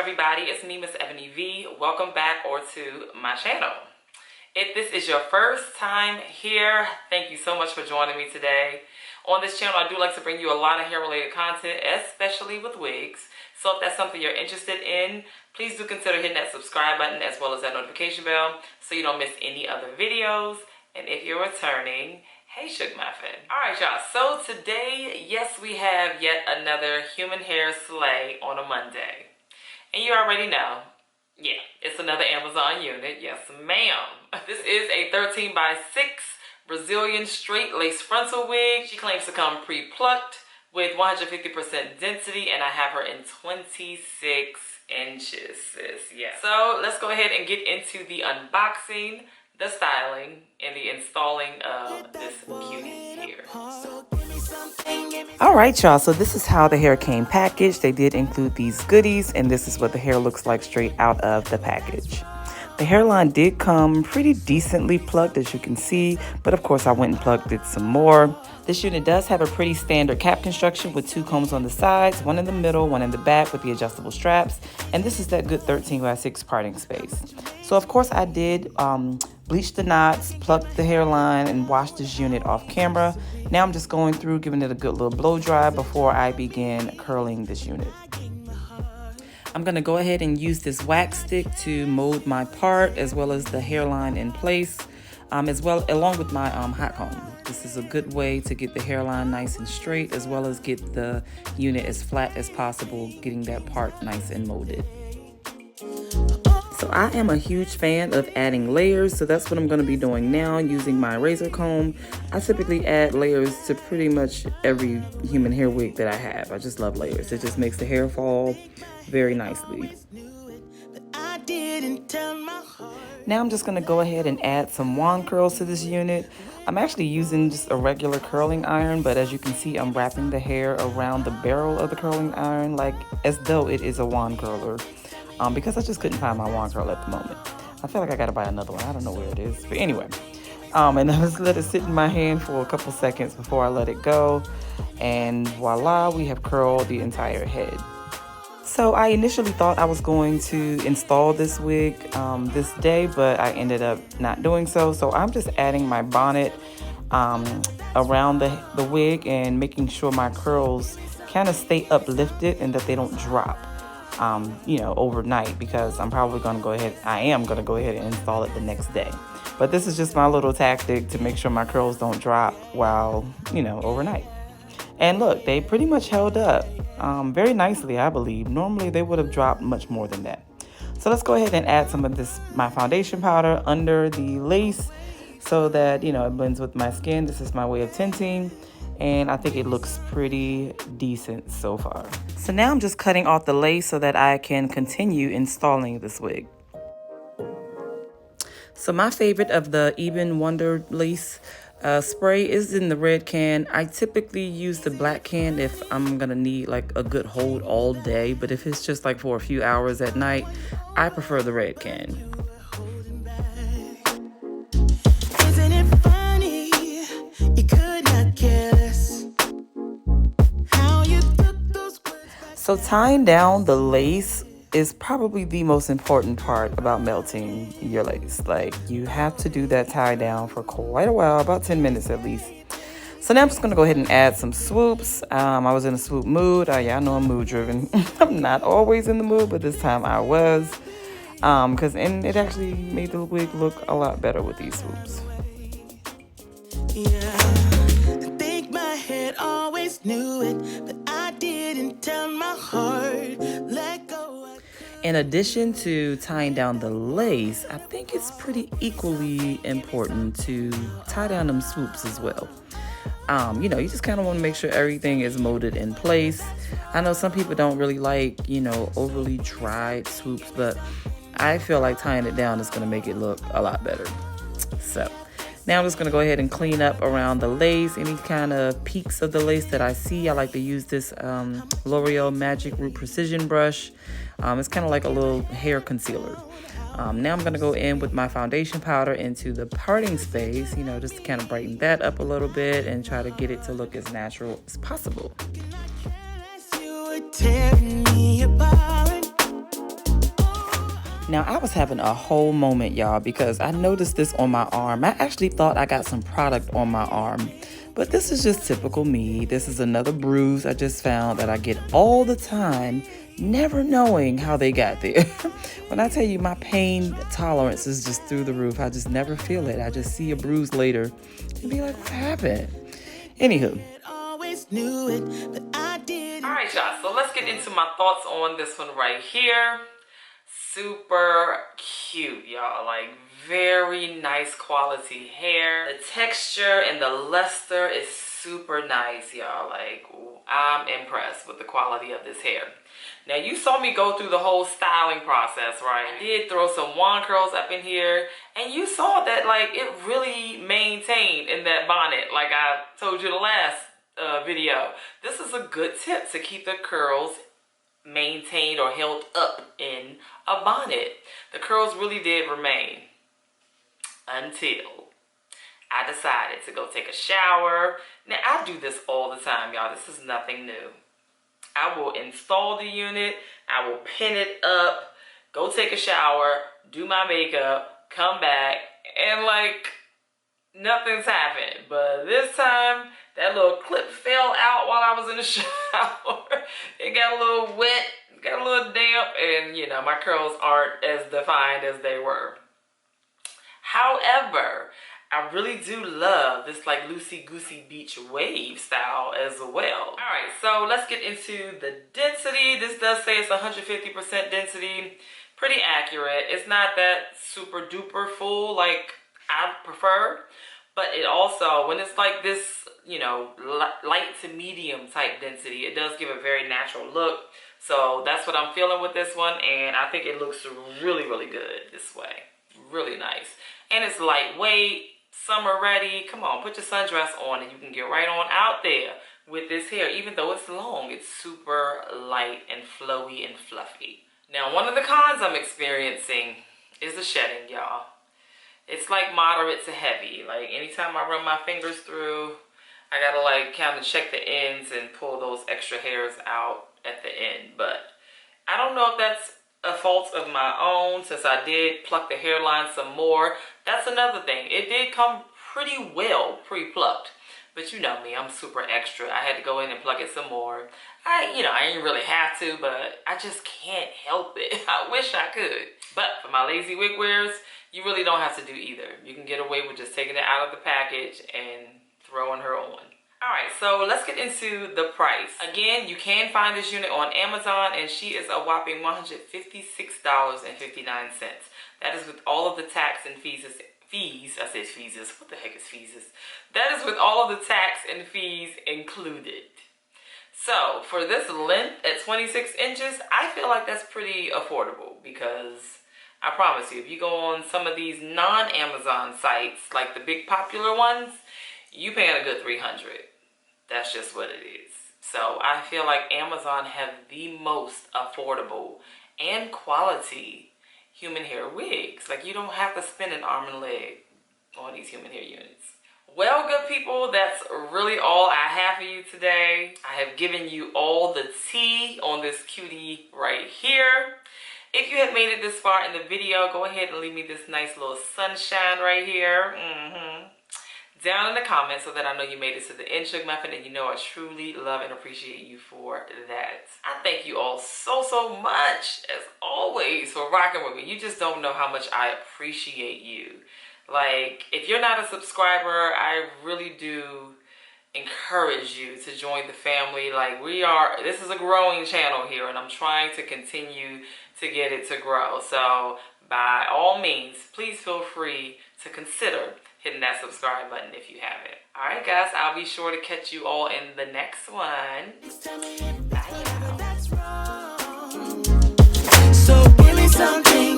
everybody, it's me, MsEbonyV. Welcome back to my channel. If this is your first time here, thank you so much for joining me today. On this channel, I do like to bring you a lot of hair related content, especially with wigs. So if that's something you're interested in, please do consider hitting that subscribe button as well as that notification bell so you don't miss any other videos. And if you're returning, hey Shug Muffin. Alright y'all, so today, yes, we have yet another human hair slay on a Monday. And you already know, yeah, it's another Amazon unit, yes ma'am. This is a 13 by 6 Brazilian straight lace frontal wig. She claims to come pre-plucked with 150% density, and I have her in 26 inches, sis, yeah. So let's go ahead and get into the unboxing, the styling, and the installing of this beauty here. All right, y'all, so this is how the hair came packaged. They did include these goodies, and this is what the hair looks like straight out of the package. The hairline did come pretty decently plucked, as you can see, but of course I went and plucked it some more. This unit does have a pretty standard cap construction with 2 combs on the sides, 1 in the middle, 1 in the back with the adjustable straps, and this is that good 13 by 6 parting space. So of course I did bleach the knots, pluck the hairline, and wash this unit off camera. Now I'm just going through, giving it a good little blow dry before I begin curling this unit. I'm gonna go ahead and use this wax stick to mold my part as well as the hairline in place, along with my hot comb. This is a good way to get the hairline nice and straight as well as get the unit as flat as possible, getting that part nice and molded. So I am a huge fan of adding layers, so that's what I'm going to be doing now using my razor comb. I typically add layers to pretty much every human hair wig that I have. I just love layers. It just makes the hair fall very nicely. Now I'm just going to go ahead and add some wand curls to this unit. I'm actually using just a regular curling iron, but as you can see, I'm wrapping the hair around the barrel of the curling iron like as though it is a wand curler. Because I just couldn't find my wand curl at the moment. I feel like I gotta buy another one. I don't know where it is. But anyway, and I just let it sit in my hand for a couple seconds before I let it go. And voila, we have curled the entire head. So I initially thought I was going to install this wig this day, but I ended up not doing so. So I'm just adding my bonnet around the wig and making sure my curls kind of stay uplifted and that they don't drop. Overnight, because I am going to go ahead and install it the next day. But this is just my little tactic to make sure my curls don't drop while, overnight. And look, they pretty much held up very nicely, I believe. Normally they would have dropped much more than that. So let's go ahead and add some of my foundation powder under the lace so that, it blends with my skin. This is my way of tinting. And I think it looks pretty decent so far. So now I'm just cutting off the lace so that I can continue installing this wig. So my favorite of the Even Wonder lace spray is in the red can. I typically use the black can if I'm gonna need like a good hold all day, but if it's just like for a few hours at night, I prefer the red can. Isn't it funny? You could not care less. So tying down the lace is probably the most important part about melting your lace. Like, you have to do that tie down for quite a while, about 10 minutes at least. So now I'm just going to go ahead and add some swoops. I was in a swoop mood. Y'all know I'm mood driven. I'm not always in the mood, but this time I was. And it actually made the wig look a lot better with these swoops. Yeah, I think my head always knew it, but I didn't tell my heart, let go. In addition to tying down the lace, I think it's pretty equally important to tie down them swoops as well. You just kind of want to make sure everything is molded in place. I know some people don't really like, overly dried swoops, but I feel like tying it down is going to make it look a lot better. So now I'm just going to go ahead and clean up around the lace, any kind of peaks of the lace that I see. I like to use this L'Oreal Magic Root Precision brush. It's kind of like a little hair concealer. Now I'm going to go in with my foundation powder into the parting space, just to kind of brighten that up a little bit and try to get it to look as natural as possible. You were tearing me apart. Now, I was having a whole moment, y'all, because I noticed this on my arm. I actually thought I got some product on my arm, but this is just typical me. This is another bruise I just found that I get all the time, never knowing how they got there. When I tell you my pain tolerance is just through the roof, I just never feel it. I just see a bruise later and be like, what happened? Anywho. Alright, y'all, so let's get into my thoughts on this one right here. Super cute, y'all. Like, very nice quality hair. The texture and the luster is super nice, y'all. Like, I'm impressed with the quality of this hair. Now, you saw me go through the whole styling process, right? I did throw some wand curls up in here, and you saw that, like, it really maintained in that bonnet, like I told you the last video. This is a good tip to keep the curls maintained or held up in a bonnet. The curls really did remain until I decided to go take a shower. Now, I do this all the time, y'all. This is nothing new. I will install the unit, I will pin it up, go take a shower, do my makeup, come back, and like nothing's happened. But this time, that little clip fell out while I was in the shower. It got a little wet, got a little damp, and you know, my curls aren't as defined as they were. However, I really do love this like loosey-goosey beach wave style as well. Alright, so let's get into the density. This does say it's 150% density. Pretty accurate. It's not that super duper full like I prefer. But it also, when it's like this, you know, light to medium type density, it does give a very natural look. So that's what I'm feeling with this one. And I think it looks really, really good this way. Really nice. And it's lightweight, summer ready. Come on, put your sundress on and you can get right on out there with this hair. Even though it's long, it's super light and flowy and fluffy. Now, one of the cons I'm experiencing is the shedding, y'all. It's like moderate to heavy. Like anytime I run my fingers through, I gotta like kind of check the ends and pull those extra hairs out at the end. But I don't know if that's a fault of my own, since I did pluck the hairline some more. That's another thing. It did come pretty well pre-plucked. But you know me, I'm super extra. I had to go in and pluck it some more. I didn't really have to, but I just can't help it. I wish I could. But for my lazy wig wearers, you really don't have to do either. You can get away with just taking it out of the package and throwing her on. Alright, so let's get into the price. Again, you can find this unit on Amazon, and she is a whopping $156.59. That is with all of the tax and fees. I said fees. What the heck is fees? That is with all of the tax and fees included. So, for this length at 26 inches, I feel like that's pretty affordable because I promise you, if you go on some of these non-Amazon sites, like the big popular ones, you paying a good $300. That's just what it is. So I feel like Amazon have the most affordable and quality human hair wigs. Like, you don't have to spend an arm and a leg on these human hair units. Well, good people, that's really all I have for you today. I have given you all the tea on this cutie right here. If you have made it this far in the video, go ahead and leave me this nice little sunshine right here. Down in the comments so that I know you made it to the end, Shug Muffin, and you know I truly love and appreciate you for that. I thank you all so much, as always, for rocking with me. You just don't know how much I appreciate you. Like, if you're not a subscriber, I really do encourage you to join the family. Like, this is a growing channel here, and I'm trying to continue to get it to grow. So, by all means, please feel free to consider hitting that subscribe button if you haven't. Alright guys, I'll be sure to catch you all in the next one. Bye y'all. So give me something.